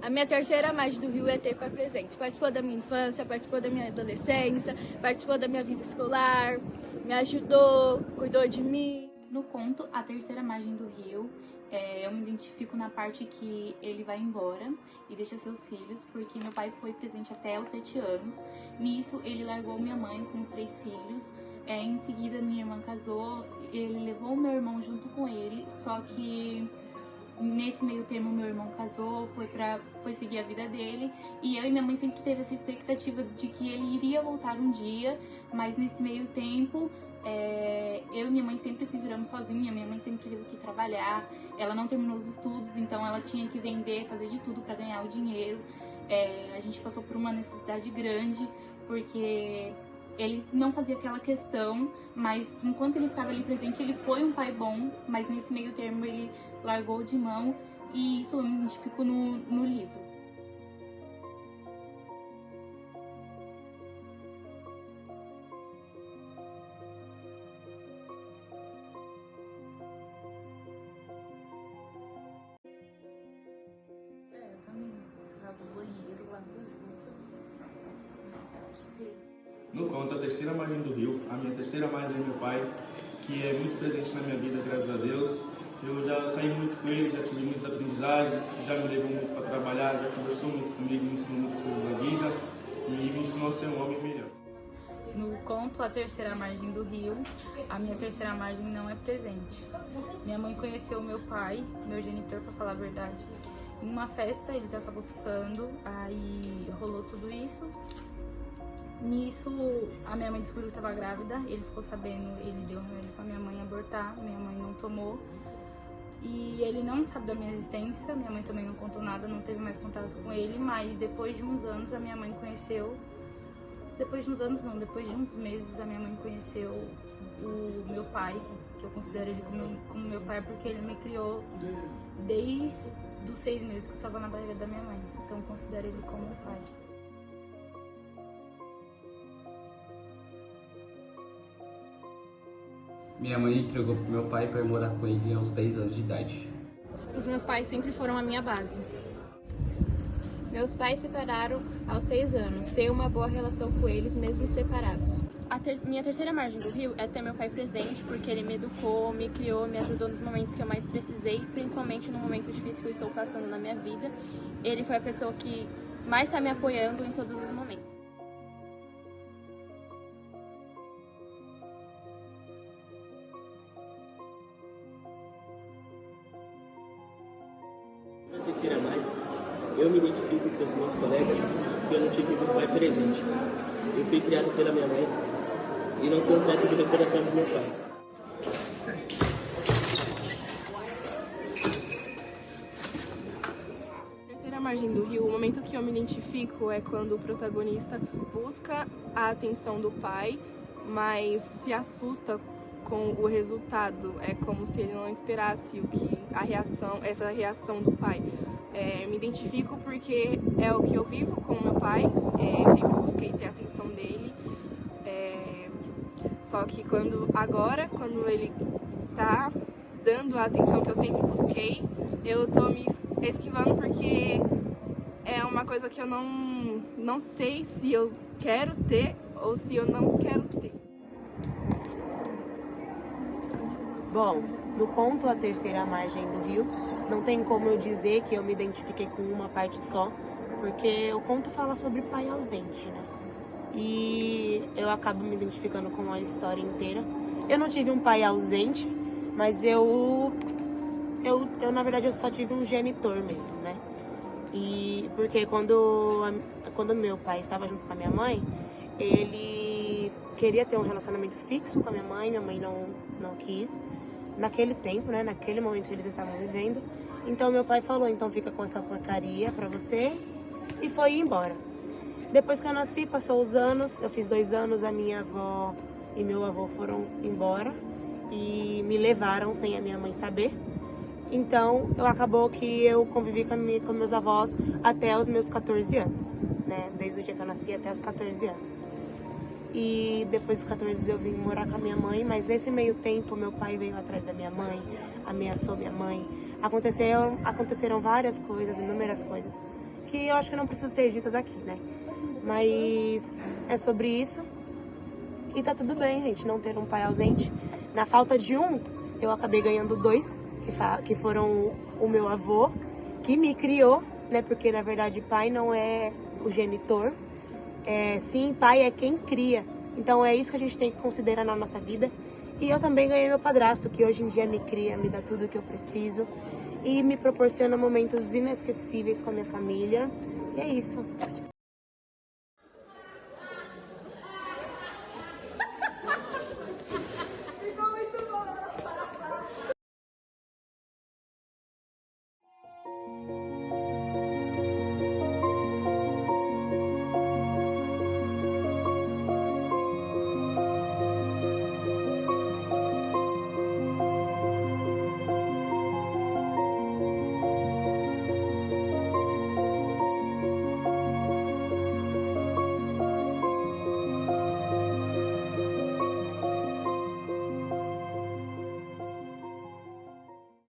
A minha terceira margem do rio é ter pai presente. Participou da minha infância, participou da minha adolescência, participou da minha vida escolar, me ajudou, cuidou de mim. No conto, a terceira margem do rio, eu me identifico na parte que ele vai embora e deixa seus filhos, porque meu pai foi presente até os 7 anos. Nisso, ele largou minha mãe com os 3 filhos. Em seguida, minha irmã casou, ele levou meu irmão junto com ele, só que nesse meio termo meu irmão casou, foi seguir a vida dele, e eu e minha mãe sempre teve essa expectativa de que ele iria voltar um dia, mas nesse meio tempo eu e minha mãe sempre se viramos sozinha, minha mãe sempre teve que trabalhar, ela não terminou os estudos, então ela tinha que vender, fazer de tudo para ganhar o dinheiro. A gente passou por uma necessidade grande, porque ele não fazia aquela questão, mas enquanto ele estava ali presente, ele foi um pai bom, mas nesse meio termo ele largou de mão, e isso eu me identifico no livro. Eu também lavo o banheiro, lavo as roupas. No conto A Terceira Margem do Rio, a minha terceira margem é meu pai, que é muito presente na minha vida, graças a Deus. Eu já saí muito com ele, já tive muitas aprendizagens, já me levou muito para trabalhar, já conversou muito comigo, me ensinou muitas coisas da vida e me ensinou a ser um homem melhor. No conto A Terceira Margem do Rio, a minha terceira margem não é presente. Minha mãe conheceu meu pai, meu genitor, para falar a verdade, em uma festa. Eles acabou ficando, aí rolou tudo isso. Nisso, a minha mãe descobriu que estava grávida, ele ficou sabendo, ele deu remédio para minha mãe abortar, minha mãe não tomou. E ele não sabe da minha existência, minha mãe também não contou nada, não teve mais contato com ele, mas depois de uns anos a minha mãe conheceu, depois de uns meses a minha mãe conheceu o meu pai, que eu considero ele como meu pai porque ele me criou desde os 6 meses que eu estava na barriga da minha mãe, então eu considero ele como meu pai. Minha mãe entregou pro meu pai para eu morar com ele aos 10 anos de idade. Os meus pais sempre foram a minha base. Meus pais se separaram aos 6 anos. Tenho uma boa relação com eles, mesmo separados. Minha terceira margem do rio é ter meu pai presente, porque ele me educou, me criou, me ajudou nos momentos que eu mais precisei, principalmente no momento difícil que eu estou passando na minha vida. Ele foi a pessoa que mais está me apoiando em todos os momentos. Na terceira margem, eu me identifico com os meus colegas que eu não tive um pai presente. Eu fui criado pela minha mãe e não tenho trato de recordação do meu pai. Terceira margem do rio, o momento que eu me identifico é quando o protagonista busca a atenção do pai, mas se assusta com o resultado. É como se ele não esperasse essa reação do pai. Me identifico porque é o que eu vivo com o meu pai, sempre busquei ter a atenção dele, só que quando ele tá dando a atenção que eu sempre busquei, eu tô me esquivando porque é uma coisa que eu não sei se eu quero ter ou se eu não quero ter. Bom, no conto A Terceira Margem do Rio, não tem como eu dizer que eu me identifiquei com uma parte só, porque o conto fala sobre pai ausente, né? E eu acabo me identificando com a história inteira. Eu não tive um pai ausente, mas eu na verdade, eu só tive um genitor mesmo, né? E porque quando meu pai estava junto com a minha mãe, ele queria ter um relacionamento fixo com a minha mãe não quis. Naquele tempo, né, naquele momento que eles estavam vivendo. Então meu pai falou, então fica com essa porcaria pra você, e foi embora. Depois que eu nasci, passou os anos, eu fiz 2 anos, a minha avó e meu avô foram embora. e me levaram sem a minha mãe saber. Então, acabou que eu convivi com meus avós até os meus 14 anos, né? Desde o dia que eu nasci até os 14 anos. E depois dos 14 eu vim morar com a minha mãe, mas nesse meio tempo meu pai veio atrás da minha mãe, ameaçou minha mãe. Aconteceram várias coisas, inúmeras coisas, que eu acho que não precisam ser ditas aqui, né? Mas é sobre isso. E tá tudo bem, gente, não ter um pai ausente. Na falta de um, eu acabei ganhando 2, que foram o meu avô, que me criou, né? Porque, na verdade, pai não é o genitor. Sim, pai é quem cria. Então, é isso que a gente tem que considerar na nossa vida. E eu também ganhei meu padrasto, que hoje em dia me cria, me dá tudo o que eu preciso. E me proporciona momentos inesquecíveis com a minha família. E é isso.